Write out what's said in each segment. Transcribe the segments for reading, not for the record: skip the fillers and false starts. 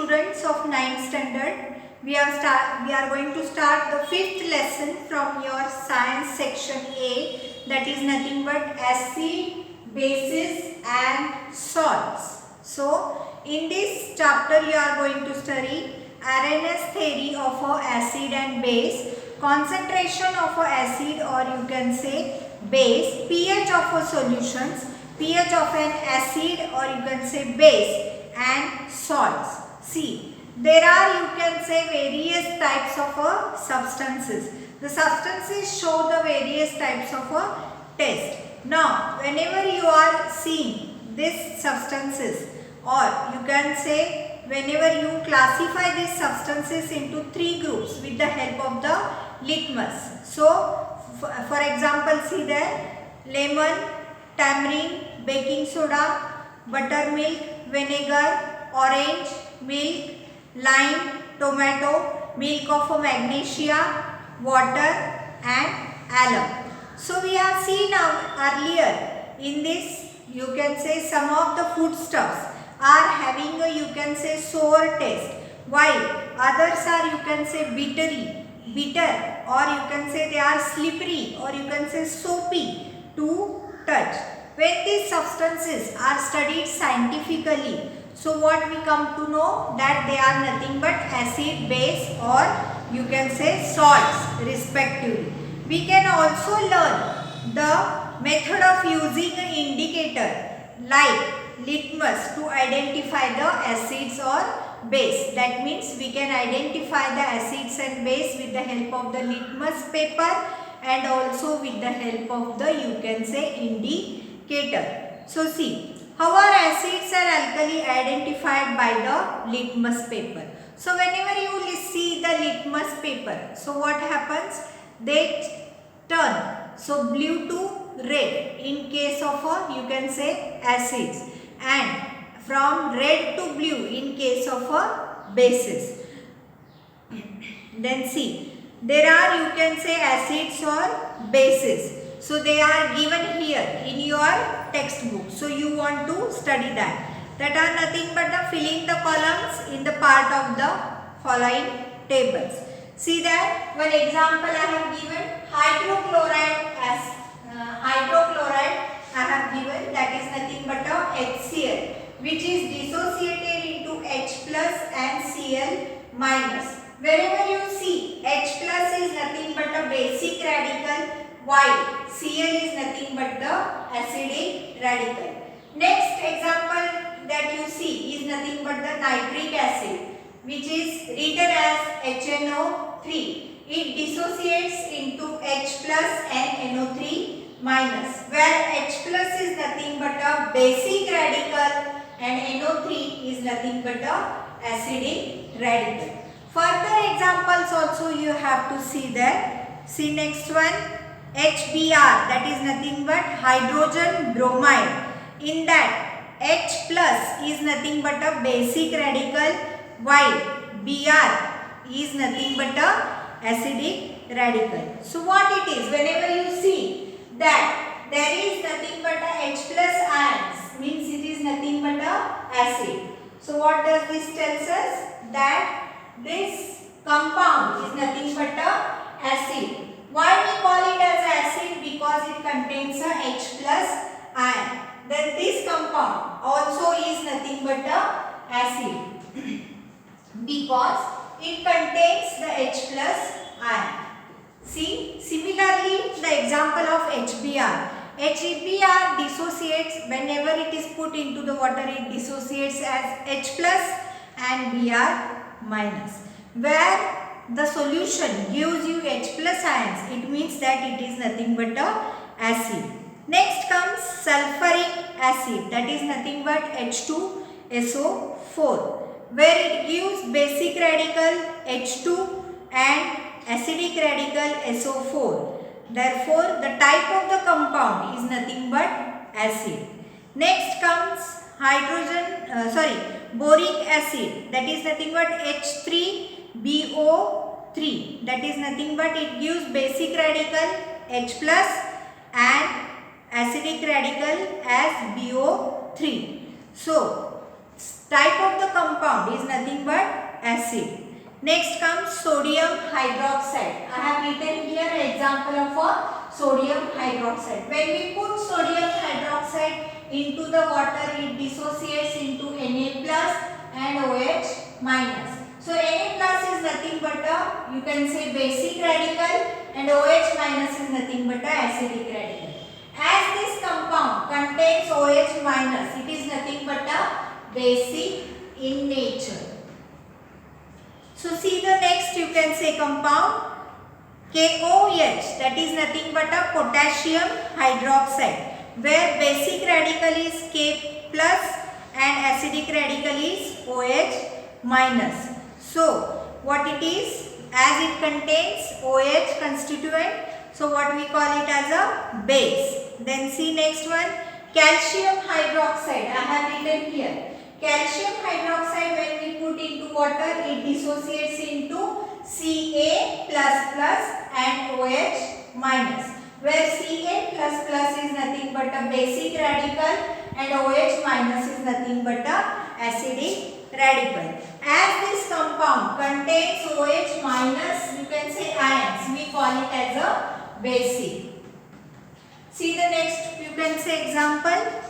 students of 9th standard. We are going to start the 5th lesson from your science section A, that is nothing but acid, bases and salts. So in this chapter you are going to study Arrhenius theory of a acid and base, concentration of a acid or you can say base, pH of a solutions, pH of an acid or you can say base, and salts. See, there are you can say various types of substances. The substances show the various types of a test. Now, whenever you are seeing these substances or you can say whenever you classify these substances into 3 groups with the help of the litmus. So, for example, see there lemon, tamarind, baking soda, buttermilk, vinegar, orange, milk, lime, tomato, milk of magnesia, water and alum. So we have seen earlier in this you can say some of the foodstuffs are having a you can say sour taste, while others are you can say bitter, or you can say they are slippery, or you can say soapy to touch. When these substances are studied scientifically, so what we come to know that they are nothing but acid, base or you can say salts respectively. We can also learn the method of using an indicator like litmus to identify the acids or base. That means we can identify the acids and base with the help of the litmus paper and also with the help of the you can say indicator. So see, how are acids and alkali identified by the litmus paper? So whenever you see the litmus paper, so what happens? They turn so blue to red in case of you can say acids, and from red to blue in case of bases. Then see, there are you can say acids or bases. So they are given here in your textbook. So you want to study that. That are nothing but the filling the columns in the part of the following tables. See that one example I have given hydrochloride as hydrochloride I have given, that is nothing but a HCl, which is dissociated into H plus and Cl minus. Wherever you see H plus is nothing but a basic radical, while Cl is nothing but the acidic radical. Next example that you see is nothing but the nitric acid, which is written as HNO3. It dissociates into H plus and NO3 minus, where H plus is nothing but a basic radical and NO3 is nothing but a acidic radical. Further examples also you have to see there. See next one, HBr, that is nothing but hydrogen bromide. In that H plus is nothing but a basic radical, while Br is nothing but a acidic radical. So what it is, whenever you see that there is nothing but a H plus ions, means it is nothing but a acid. So what does this tells us? That this compound is nothing but a acid. Why we call it as acid? Because it contains a H plus ion. Then this compound also is nothing but a acid because it contains the H plus ion. See, similarly the example of HBr. HBr dissociates whenever it is put into the water, it dissociates as H plus and Br minus. Where the solution gives you H plus ions, it means that it is nothing but a acid. Next comes sulfuric acid, that is nothing but H2SO4, where it gives basic radical H2 and acidic radical SO4. Therefore, the type of the compound is nothing but acid. Next comes boric acid, that is nothing but H3BO3, that is nothing but it gives basic radical H plus and acidic radical as BO3. So type of the compound is nothing but acid. Next comes sodium hydroxide. I have written here an example of a sodium hydroxide. When we put sodium hydroxide into the water, it dissociates into Na plus and OH minus. So Na plus is nothing but a, you can say, basic radical, and OH minus is nothing but a acidic radical. As this compound contains OH minus, it is nothing but a basic in nature. So see the next, you can say, compound KOH, that is nothing but a potassium hydroxide, where basic radical is K plus and acidic radical is OH minus. So what it is, as it contains OH constituent, so what we call it as a base. Then see next one, calcium hydroxide. I have written here. Calcium hydroxide, when we put into water, it dissociates into Ca++ and OH minus, where Ca++ is nothing but a basic radical and OH minus is nothing but a acidic radical. As this compound contains OH minus, you can say ions, we call it as a basic. See the next, you can say example,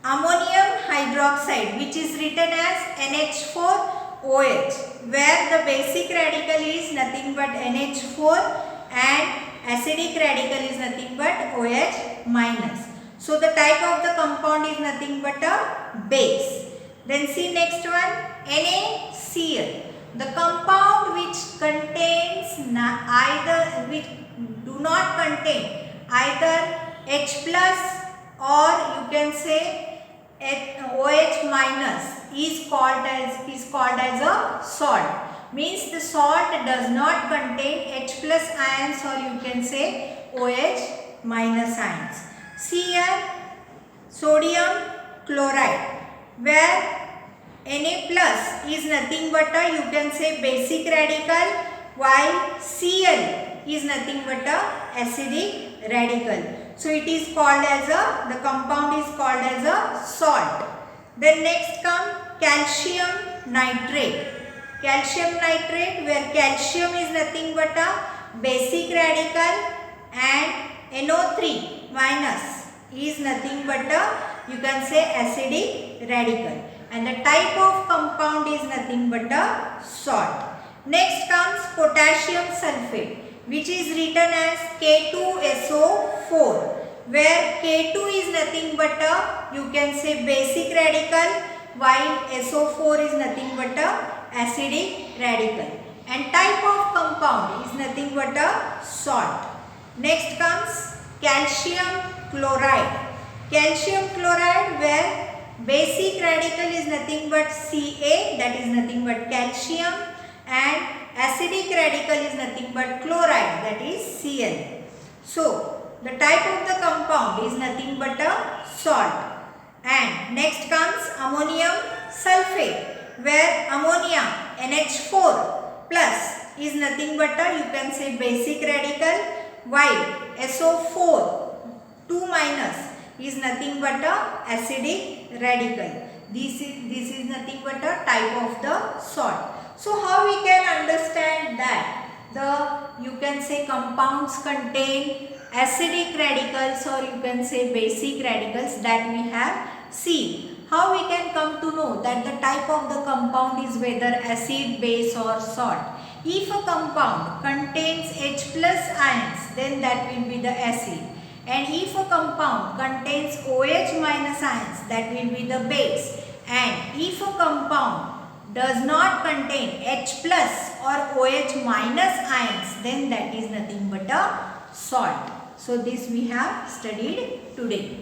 ammonium hydroxide, which is written as NH4OH, where the basic radical is nothing but NH4 and acidic radical is nothing but OH minus. So the type of the compound is nothing but a base. Then see next one, NaCl, the compound which contains which do not contain either H plus or you can say OH minus is called as a salt. Means the salt does not contain H plus ions or you can say OH minus ions. See here, sodium chloride, where Na plus is nothing but a, you can say, basic radical, while Cl is nothing but a acidic radical. So it is called as a, the compound is called as a salt. Then next come calcium nitrate. Calcium nitrate, where calcium is nothing but a basic radical and NO3 minus is nothing but a, you can say, acidic radical. And the type of compound is nothing but a salt. Next comes potassium sulfate, which is written as K2SO4, where K2 is nothing but a, you can say, basic radical, while SO4 is nothing but a acidic radical. And type of compound is nothing but a salt. Next comes calcium chloride. Calcium chloride, where basic radical is nothing but Ca, that is nothing but calcium, and acidic radical is nothing but chloride, that is Cl. So the type of the compound is nothing but a salt. And next comes ammonium sulfate, where ammonia NH4 plus is nothing but a, you can say, basic radical, while SO4 2 minus is nothing but a acidic radical. This is nothing but a type of the salt. So how we can understand that the, you can say, compounds contain acidic radicals or you can say basic radicals that we have seen. How we can come to know that the type of the compound is whether acid, base or salt. If a compound contains H plus ions, then that will be the acid. And if a compound contains OH minus ions, that will be the base. And if a compound does not contain H plus or OH minus ions, then that is nothing but a salt. So this we have studied today.